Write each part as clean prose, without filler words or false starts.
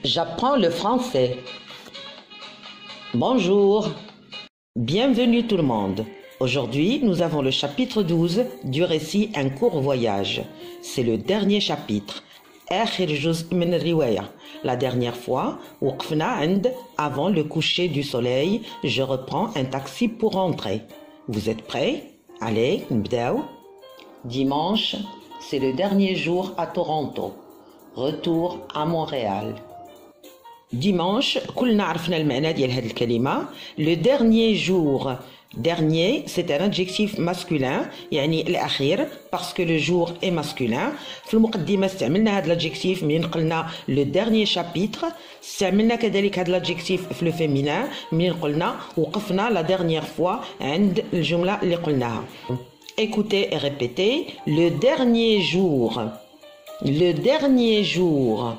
J'apprends le français. Bonjour. Bienvenue tout le monde. Aujourd'hui, nous avons le chapitre 12 du récit Un court voyage. C'est le dernier chapitre. آخر جزء من الرواية. La dernière fois, وقفنا عند avant le coucher du soleil, je reprends un taxi pour rentrer. Vous êtes prêts? Allez, نبداو. Dimanche, c'est le dernier jour à Toronto. Retour à Montréal. Dimanche, كلنا عرفنا المعنى ديال هذه الكلمة. Le dernier jour. Dernier, c'est un adjectif masculin, يعني الأخير, parce que le jour est masculin. في المقدمة استعملنا هذا الادجكتيف منين قلنا le dernier chapitre. استعملنا كذلك هذا الادجكتيف في le féminin منين قلنا وقفنا la dernière fois عند الجملة اللي قلناها. Écoutez et répétez. Le dernier jour. Le dernier jour.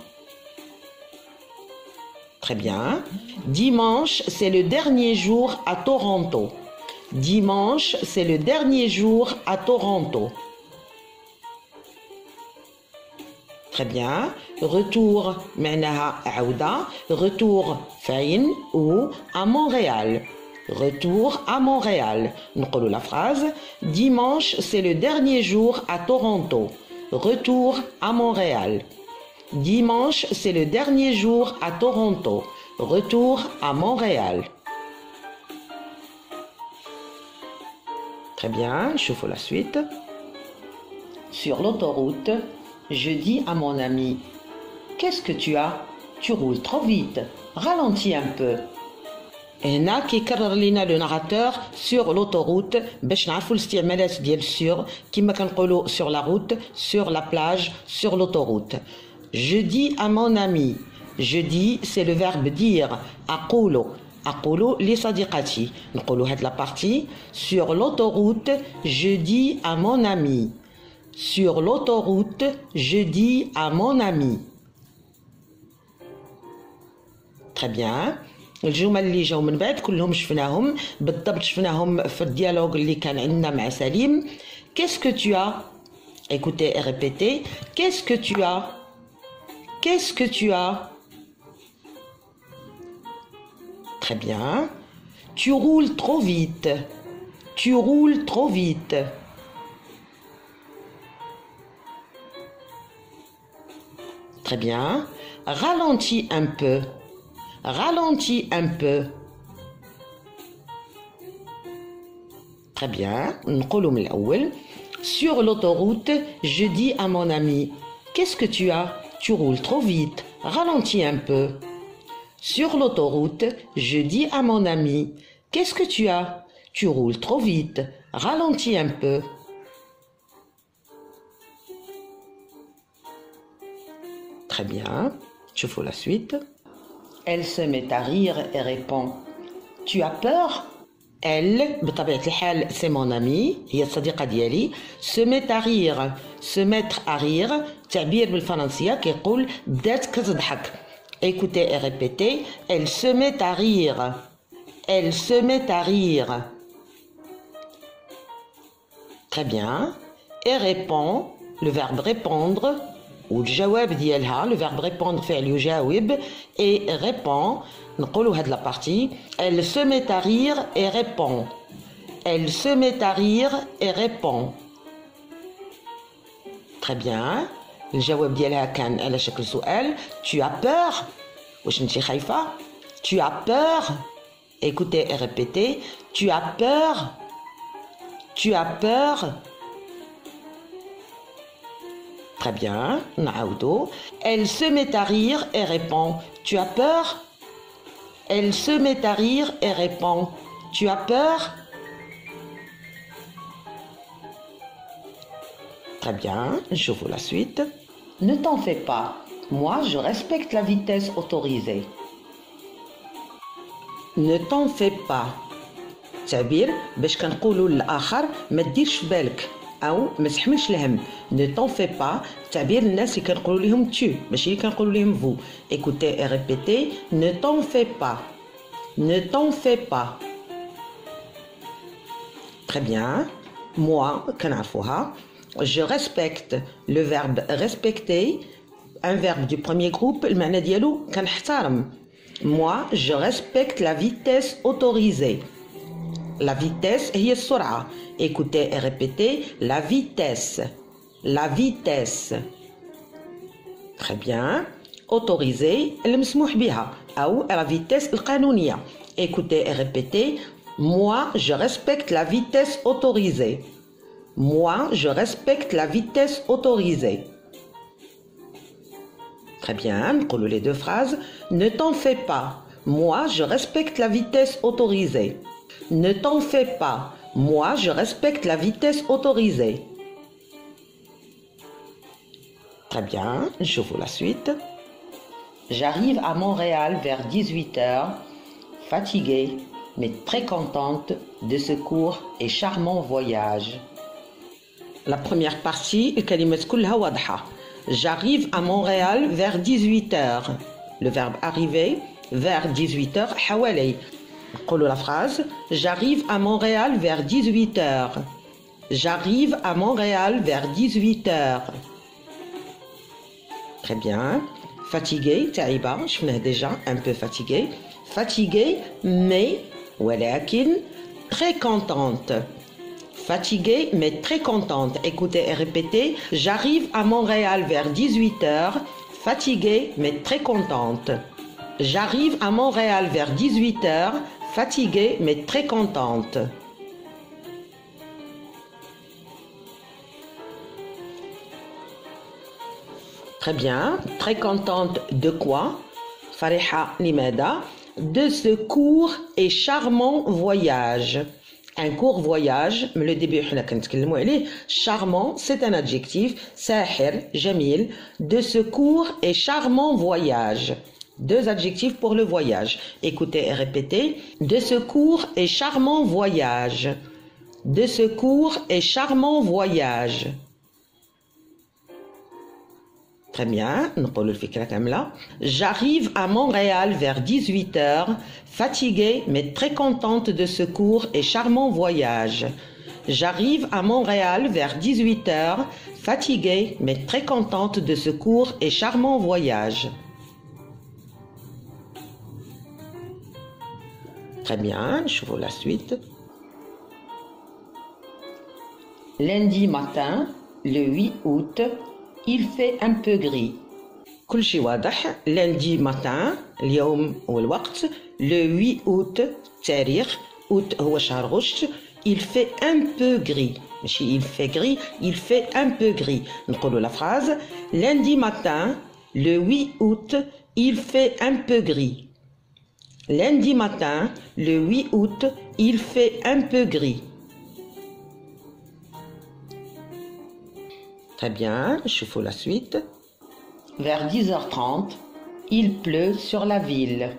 Très bien. Dimanche, c'est le dernier jour à Toronto. Dimanche, c'est le dernier jour à Toronto. Très bien. Retour, معناها عودة. Retour فين ou à Montréal. Retour à Montréal. نقولوا la phrase. Dimanche, c'est le dernier jour à Toronto. Retour à Montréal. Dimanche, c'est le dernier jour à Toronto. Retour à Montréal. Très bien, je fais la suite. Sur l'autoroute, je dis à mon ami, qu'est-ce que tu as? Tu roules trop vite. Ralentis un peu. هنا كيكرر لنا لو ناراتور sur l'autoroute باش نعرفوا الاستعمالات ديال sur كما كنقولوا sur la route, sur la plage, sur l'autoroute. Je dis à mon ami. Je dis, c'est le verbe dire. أقول. أقول لصديقتي. نقولوا هاد la partie. Sur l'autoroute, je dis à mon ami. Sur l'autoroute, je dis à mon ami. Très bien. الجمل اللي جاو من بعد كلهم شفناهم بالضبط شفناهم في الديالوج اللي كان عندنا مع سليم. Qu'est-ce que tu as? Écoutez et répétez. Qu'est-ce que tu as? Qu'est-ce que tu as? Très bien. Tu roules trop vite. Tu roules trop vite. Très bien. Ralentis un peu. Ralentis un peu. Très bien. نقولوا من الأول. Sur l'autoroute, je dis à mon ami, qu'est-ce que tu as? Tu roules trop vite. Ralentis un peu. Sur l'autoroute, je dis à mon ami, qu'est-ce que tu as? Tu roules trop vite. Ralentis un peu. Très bien. Je fais la suite. Elle se met à rire et répond, tu as peur? Elle, بطبيعة الحال, c'est mon amie, هي الصديقة ديالي, se met à rire. Se mettre à rire, تعبير بالفرنسية كيقول بدات كتضحك. Écoutez et répétez. Elle se met à rire. Elle se met à rire. Très bien. Et répond, le verbe répondre, ou le jawab ديالها, le verbe répondre فعل يجاوب, et répond, نقولوا هاد la partie. Elle se met à rire et répond. Elle se met à rire et répond. Très bien. الجواب ديالها كان على شكل سؤال. Tu as peur? واش انتي خايفة؟ Tu as peur? Écoutez et répétez. Tu as peur? Tu as peur? Très bien. نعاودو. Elle se met à rire et répond. Tu as peur? Elle se met à rire et répond. Tu as peur? Très bien, je vous la suite. Ne t'en fais pas. Moi, je respecte la vitesse autorisée. Ne t'en fais pas. تعبير باش كنقولوا للآخر ما تديرش بالك أو ما تحملش الهم. Ne t'en fais pas. تعبير الناس اللي كنقولوا لهم tu ماشي اللي كنقولوا لهم vous. Écoutez et répétez. Ne t'en fais pas. Ne t'en fais pas. Très bien. Moi, كنعرفوها. Je respecte. Le verbe respecter un verbe du premier groupe المعنى ديالو كنحترم. Moi, je respecte la vitesse autorisée. La vitesse هي السرعة. Écoutez et répétez la vitesse. La vitesse. Très bien. Autorisée المسموح بها أو la vitesse القانونية. Écoutez et répétez. Moi, je respecte la vitesse autorisée. Moi, je respecte la vitesse autorisée. Très bien, نقولوا les deux phrases. Ne t'en fais pas. Moi, je respecte la vitesse autorisée. Ne t'en fais pas. Moi, je respecte la vitesse autorisée. Très bien, je vous la suite. J'arrive à Montréal vers 18h, fatiguée, mais très contente de ce court et charmant voyage. La première partie, الكلمات كلها واضحة. J'arrive à Montréal vers 18h. Le verbe arriver, vers 18h, حوالي. نقولوا la phrase. J'arrive à Montréal vers 18h. J'arrive à Montréal vers 18h. Très bien. Fatigué, تعبة, شفناه déjà, un peu fatigué. Fatigué, mais, ولكن, très contente. Fatiguée mais très contente. Écoutez et répétez. J'arrive à Montréal vers 18h. Fatiguée mais très contente. J'arrive à Montréal vers 18h. Fatiguée mais très contente. Très bien. Très contente de quoi? Fariha limada. De ce court et charmant voyage. Un court voyage, mais le début, charmant, c'est un adjectif, sahir, jamil, de ce court et charmant voyage. Deux adjectifs pour le voyage. Écoutez et répétez. De ce court et charmant voyage. De ce court et charmant voyage. Très bien, j'arrive à Montréal vers 18h, fatiguée mais très contente de ce court et charmant voyage. J'arrive à Montréal vers 18h, fatiguée mais très contente de ce court et charmant voyage. Très bien, je vous la suite. Lundi matin, le 8 août, il fait un peu gris. كل شيء واضح. lundi matin اليوم والوقت. le 8 août تاريخ. août هو شهر غشت. il fait un peu gris. ماشي il fait gris, il fait un peu gris. نقولوا la phrase. lundi matin le 8 août il fait un peu gris. Lundi matin le 8 août il fait un peu gris. Très bien, je fais la suite. Vers 10h30, il pleut sur la ville.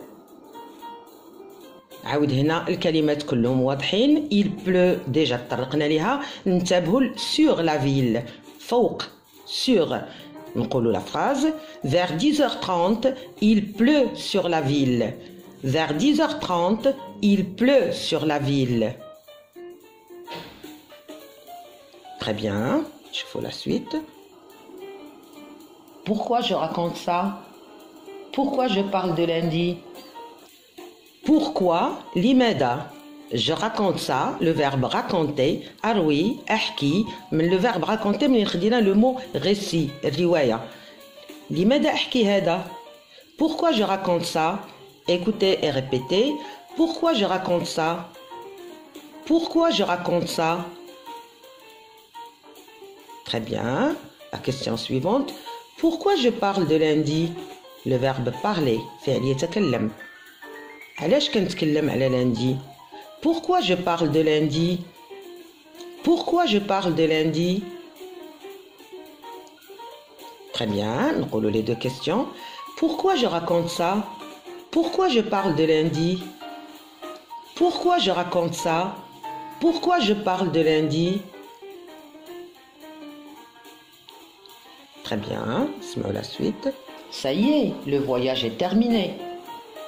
عاود هنا الكلمات كلهم واضحين. il pleut déjà تطرقنا لها. ننتبهوا sur la ville. فوق sur. نقولوا la phrase. Vers 10h30, il pleut sur la ville. Vers 10h30, il pleut sur la ville. Très bien. Je fais la suite. Pourquoi je raconte ça? Pourquoi je parle de lundi? Pourquoi? Limeda. Je raconte ça, le verbe raconter, arwi, ahki, mais le verbe raconter, mais le mot récit, riwaya. Limeda ahki hada. Pourquoi je raconte ça? Écoutez et répétez. Pourquoi je raconte ça? Pourquoi je raconte ça? Très bien. La question suivante. Pourquoi je parle de lundi? Le verbe parler. فعل يتكلم. علاش كنتكلم على lundi? Pourquoi je parle de lundi? Pourquoi je parle de lundi? Très bien. نقولوا les deux questions. Pourquoi je raconte ça? Pourquoi je parle de lundi? Pourquoi je raconte ça? Pourquoi je parle de lundi? Très bien, اسمعوا la suite. Ça y est, le voyage est terminé.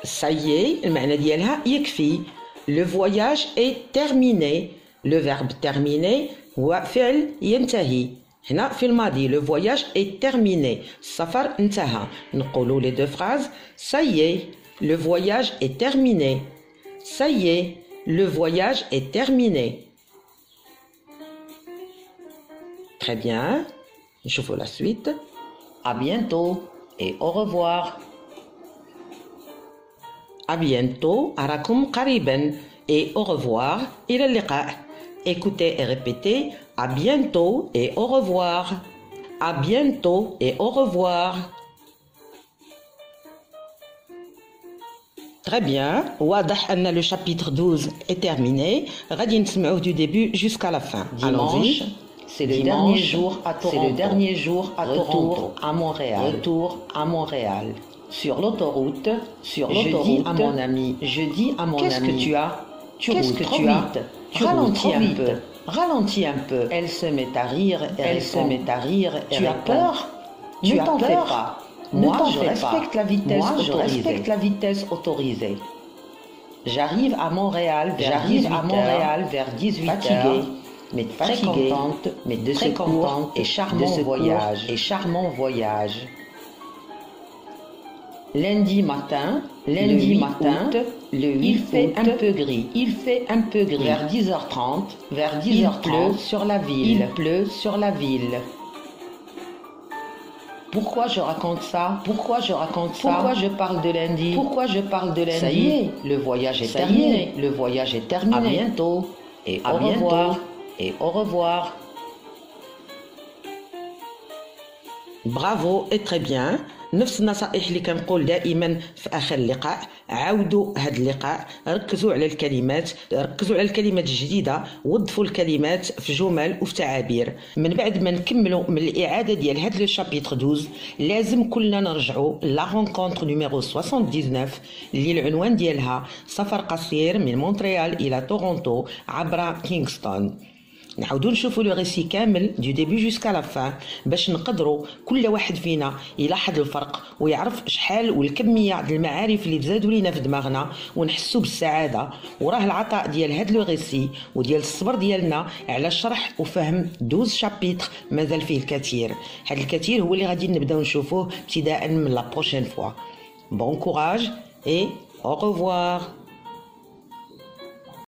Ça y est, المعنى ديالها يكفي. Le voyage est terminé. Le verbe terminer هو فعل ينتهي. هنا في الماضي le voyage est terminé. السفر انتهى. نقولوا les deux phrases. Ça y est, le voyage est terminé. Ça y est, le voyage est terminé. Très bien. Je vois la suite. À bientôt et au revoir. À bientôt. أراكم قريبا. Et au revoir. إلى اللقاء. Écoutez et répétez. À bientôt et au revoir. À bientôt et au revoir. Très bien. واضح أن le chapitre 12 est terminé. غادي نسمعوه du début jusqu'à la fin. Dimanche, c'est le dernier jour à Toronto. C'est le dernier jour à Retour à Montréal. Retour à Montréal. Sur l'autoroute, je dis à mon ami, qu'est-ce que tu as? Qu'est-ce que tu as? Tu ralentis un peu. Ralentis un peu. Elle se met à rire. Elle se met à rire. Tu as peur? Tu ne t'en fais pas. Moi, je respecte la vitesse Moi, autorisée. je respecte la vitesse autorisée. J'arrive à Montréal vers 18h. Fatiguée, mais très contente, mais de très ce court contente et charmant voyage. charmant voyage. Lundi matin, août, il fait un peu gris. Il fait un peu gris. Vers 10h30, il pleut sur la ville. Il pleut sur la ville. Pourquoi je raconte ça? Pourquoi je parle de lundi? Ça y est, le voyage est terminé. Le voyage est terminé. À bientôt et À au bientôt revoir. et au revoir. Bravo et très bien. نفس النصائح اللي كنقول دائما في اخر اللقاء. عاودوا هذا اللقاء، ركزوا على الكلمات، ركزوا على الكلمات الجديده، وظفوا الكلمات في جمل وفي تعابير. من بعد ما نكملوا من الاعاده ديال هذا لو شابيتر 12 لازم كلنا نرجعوا لا رونكونتر نيميرو 79 اللي العنوان ديالها سفر قصير من مونتريال الى تورونتو عبر كينغستون. نعاودو نشوفوا لو ريسي كامل دو ديبي جوسكا لا فان باش نقدروا كل واحد فينا يلاحظ الفرق ويعرف شحال والكميه ديال المعارف اللي تزادوا لينا في دماغنا ونحسوا بالسعاده. وراه العطاء ديال هاد لو ريسي وديال الصبر ديالنا على شرح وفهم 12 شابيتر مازال فيه الكثير. هاد الكثير هو اللي غادي نبداو نشوفوه ابتداء من لا بروشين فوا. بون كوراج اي au revoir.